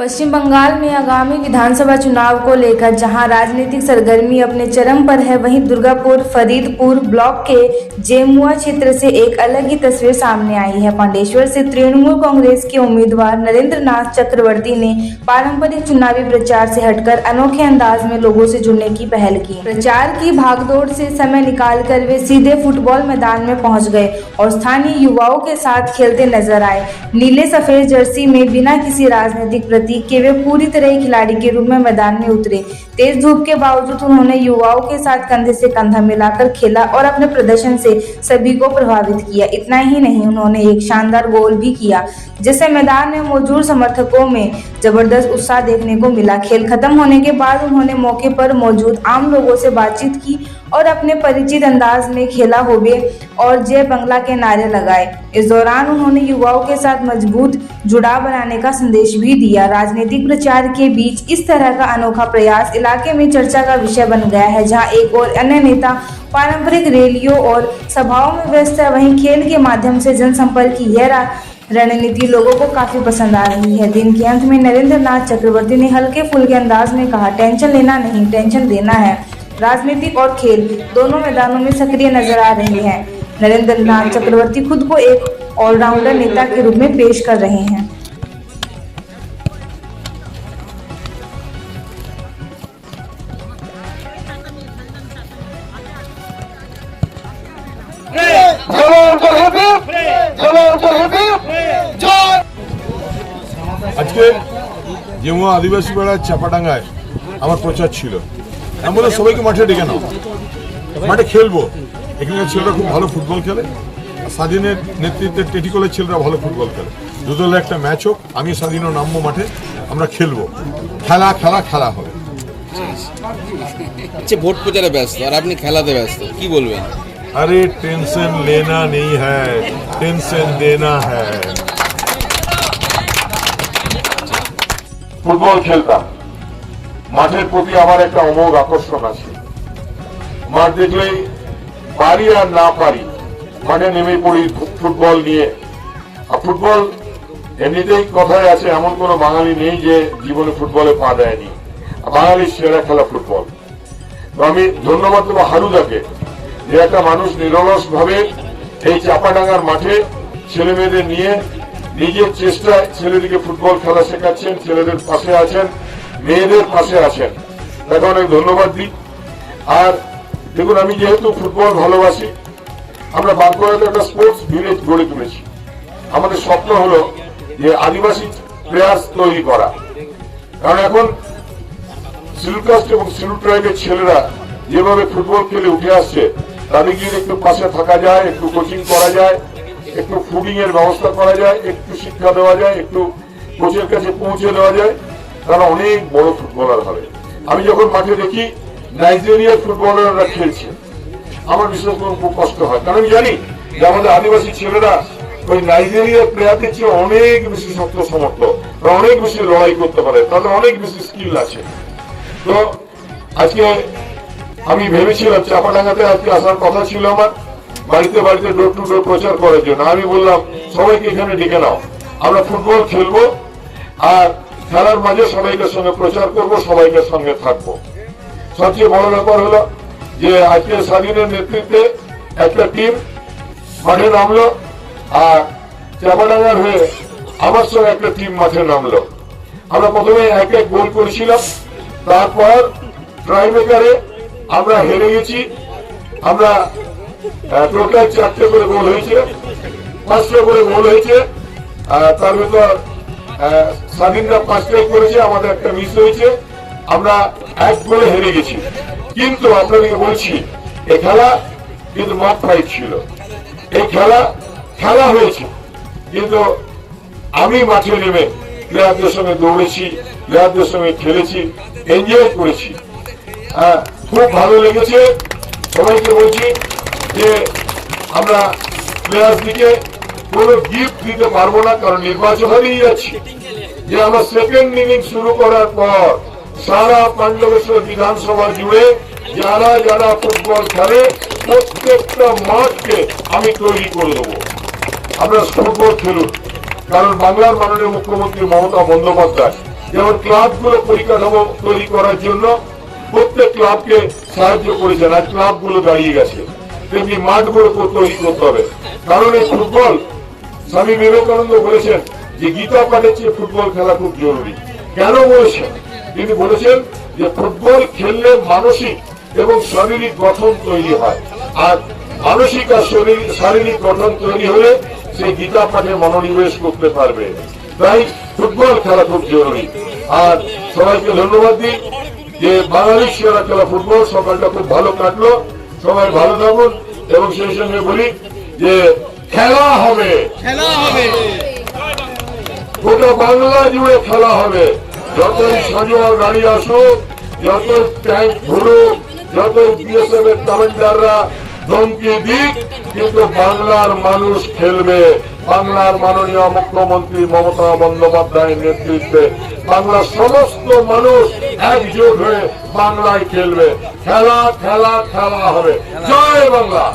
पश्चिम बंगाल में आगामी विधानसभा चुनाव को लेकर जहां राजनीतिक सरगर्मी अपने चरम पर है, वहीं दुर्गापुर फरीदपुर ब्लॉक के जेमुआ क्षेत्र से एक अलग ही तस्वीर सामने आई है। पांडेश्वर से तृणमूल कांग्रेस के उम्मीदवार नरेंद्र नाथ चक्रवर्ती ने पारंपरिक चुनावी प्रचार से हटकर अनोखे अंदाज में लोगों से जुड़ने की पहल की। प्रचार की भागदौड़ से समय निकालकर वे सीधे फुटबॉल मैदान में पहुंच गए और स्थानीय युवाओं के साथ खेलते नजर आए। नीले सफेद जर्सी में बिना किसी राजनीतिक प्रतीक के वे पूरी तरह खिलाड़ी के रूप में मैदान में उतरे। तेज धूप के बावजूद उन्होंने युवाओं के साथ कंधे से कंधा मिलाकर खेला और अपने प्रदर्शन से सभी को प्रभावित किया। इतना ही नहीं, उन्होंने एक शानदार गोल भी किया, जिससे मैदान में मौजूद समर्थकों में जबरदस्त उत्साह देखने को मिला। खेल खत्म होने के बाद उन्होंने मौके पर मौजूद आम लोगों से बातचीत की और अपने परिचित अंदाज में खेला होबे और जय बंगला के नारे लगाए। इस दौरान उन्होंने युवाओं के साथ मजबूत जुड़ाव बनाने का संदेश भी दिया। राजनीतिक प्रचार के बीच इस तरह का अनोखा प्रयास इलाके में चर्चा का विषय बन गया है। जहां एक और अन्य नेता पारंपरिक रैलियों और सभाओं में व्यस्त है, वहीं खेल के माध्यम से जनसंपर्क की यह रणनीति लोगों को काफी पसंद आ रही है। दिन के अंत में नरेंद्र नाथ चक्रवर्ती ने हल्के फुल्के अंदाज में कहा, टेंशन लेना नहीं, टेंशन देना है। राजनीति और खेल दोनों मैदानों में सक्रिय नजर आ रहे हैं। नरेंद्र नाथ चक्रवर्ती खुद को एक ऑलराउंडर नेता के रूप में पेश कर रहे हैं। আজকে যেমুয়া আদিবাসী পাড়ার চাপাডাঙ্গায় আমার প্রচার ছিল। আমি বললাম সবাইকে মাঠে ডেকে নাও, মাঠে খেলবো। এখানকার ছেলেরা খুব ভালো ফুটবল খেলে, স্বাধীনের নেতৃত্বে টেটিকলের ছেলেরা ভালো ফুটবল খেলে। দুদলের একটা ম্যাচ হোক, আমি স্বাধীনও নামবো মাঠে, আমরা খেলবো, খেলা খেলা খেলা হবে। আচ্ছা, ভোট প্রচারে ব্যস্ত আর আপনি খেলাতে ব্যস্ত, কি বলবেন? अरे टेंशन लेना नहीं है, टेंशन देना है। ফুটবল খেলতাম, মাঠের প্রতি আমার একটা অমোঘ আকর্ষণ আছে। মাঠ দেখলেই পারি আর না পারি মাঠে নেমে পড়ি ফুটবল নিয়ে। আর ফুটবল এমনিতেই কথায় আছে, এমন কোনো বাঙালি নেই যে জীবনে ফুটবলে পা দেয়নি। বাঙালির সেরা খেলা ফুটবল। তো আমি ধন্যবাদ দেবো হারুদাকে, যে একটা মানুষ নিরলস ভাবে এই চাপাডাঙ্গার মাঠে ছেলে মেয়েদের নিয়ে নিজের চেষ্টায় ছেলেদেরকে ফুটবল খেলা শেখাচ্ছেন, ছেলেদের পাশে আছেন, মেয়েদের পাশে আছেন। তাকে অনেক ধন্যবাদ দিই। আর দেখুন, আমি যেহেতু ফুটবল ভালোবাসি, আমরা বাঁকুড়াতে একটা স্পোর্টস ভিলেজ গড়ে তুলেছি। আমাদের স্বপ্ন হলো যে আদিবাসী প্লেয়ার্স তৈরি করা। কারণ এখন শিডিউল কাস্ট এবং শিডিউল ট্রাইবের ছেলেরা যেভাবে ফুটবল খেলে উঠে আসছে, তাদের গিয়ে একটু পাশে থাকা যায়, একটু কোচিং করা যায়, একটু ফুডিং এর ব্যবস্থা করা যায়, একটু শিক্ষা দেওয়া যায়, একটু কোচের কাছে পৌঁছে দেওয়া যায়, তারা অনেক বড় ফুটবলার হবে। আমি যখন মাঠে দেখি নাইজেরিয়ার ফুটবলাররা খেলছে, আমার বিশেষ করে খুব কষ্ট হয়। কারণ আমি জানি যে আমাদের আদিবাসী ছেলেরা ওই নাইজেরিয়ার প্লেয়ারদের চেয়ে অনেক বেশি শক্ত সমর্থ, অনেক বেশি লড়াই করতে পারে, তাদের অনেক বেশি স্কিল আছে। তো আজকে আমি ভেবেছিলাম চাপাডাঙ্গাতে আজকে আসার কথা ছিল আমার, বাড়িতে বাড়িতে ডোর টু ডোর প্রচার করার জন্য। আমি বললাম সবাইকে এখানে ডেকে নাও, আমরা ফুটবল খেলবো আর খেলার মাঝে সবাইকে সঙ্গে প্রচার করব, সবাইকে সঙ্গে থাকবো। সবচেয়ে বড় ব্যাপার হলো যে আজকে স্বাধীনের নেতৃত্বে একটা টিম মাঠে নামলো, আর চাপাডাঙ্গার হয়ে আমার সঙ্গে একটা টিম মাঠে নামলো। আমরা প্রথমে এক এক গোল করেছিলাম, তারপর ট্রাইমেকারে আমরা হেরে গেছি। আমরা টোটাল 4টে করে গোল হয়েছে, 5টা করে গোল হয়েছে। তার ভিতর স্বাধীনরা 5টাই করেছে, আমাদের একটা মিস হয়েছে। আমরা 1 গোলে হেরে গেছি। কিন্তু আপনাদেরকে বলছি, এই খেলা কিন্তু মক ফাইট ছিল। এই খেলা হয়েছে, কিন্তু আমি মাঠে নেমে প্লেয়ারদের সঙ্গে দৌড়েছি, প্লেয়ারদের সঙ্গে খেলেছি, এনজয় করেছি। খুব ভালো লেগেছে। সবাইকে বলছি যে আমরা প্লেয়ারদিকে কোনো গিফট দিতে পারবো না, কারণ নির্বাচন হয়েই যাচ্ছে। যে আমরা সেকেন্ড ইনিংস শুরু করার পর সারা পাণ্ডবেশ্বর বিধানসভা জুড়ে যারা যারা ফুটবল খেলে প্রত্যেকটা মাঠকে আমি তৈরি করে দেবো। আমরা ফুটবল খেলুন, কারণ বাংলার মাননীয় মুখ্যমন্ত্রী মমতা বন্দ্যোপাধ্যায় যেমন ক্লাবগুলো পরিকাঠামো তৈরি করার জন্য প্রত্যেক ক্লাবকে সাহায্য করেছেন, আর ক্লাবগুলো দাঁড়িয়ে গেছে, তেমনি মাঠগুলো তৈরি করতে হবে। কারণ এই ফুটবল, স্বামী বিবেকানন্দ বলেছেন যে গীতা পাঠের চেয়ে ফুটবল খেলা খুব জরুরি। কেন বলেছেন? তিনি বলেছেন যে ফুটবল খেললে মানসিক এবং শারীরিক গঠন তৈরি হয়, আর মানসিক আর শারীরিক গঠন তৈরি হলে সে গীতা পাঠে মনোনিবেশ করতে পারবে। তাই ফুটবল খেলা খুব জরুরি। আর সবাইকে ধন্যবাদ দিই যে বাংলাদেশ সেরা খেলা ফুটবল। সকালটা খুব ভালো কাটলো, সবাই ভালো থাকুন। এবং সেই সঙ্গে বলি যে খেলা হবে, গোটা বাংলা জুড়ে খেলা হবে। যতই সাজোয়া গাড়ি আসুক, যতই ট্যাঙ্ক ঘুরুক, যতই বিএসএফ এর কমান্ডাররা ধমকি দিক, কিন্তু বাংলার মানুষ খেলবে। বাংলার মাননীয় মুখ্যমন্ত্রী মমতা বন্দ্যোপাধ্যায়ের নেতৃত্বে বাংলার সমস্ত মানুষ একজোট হয়ে বাংলায় খেলবে। খেলা খেলা খেলা হবে। জয় বাংলা।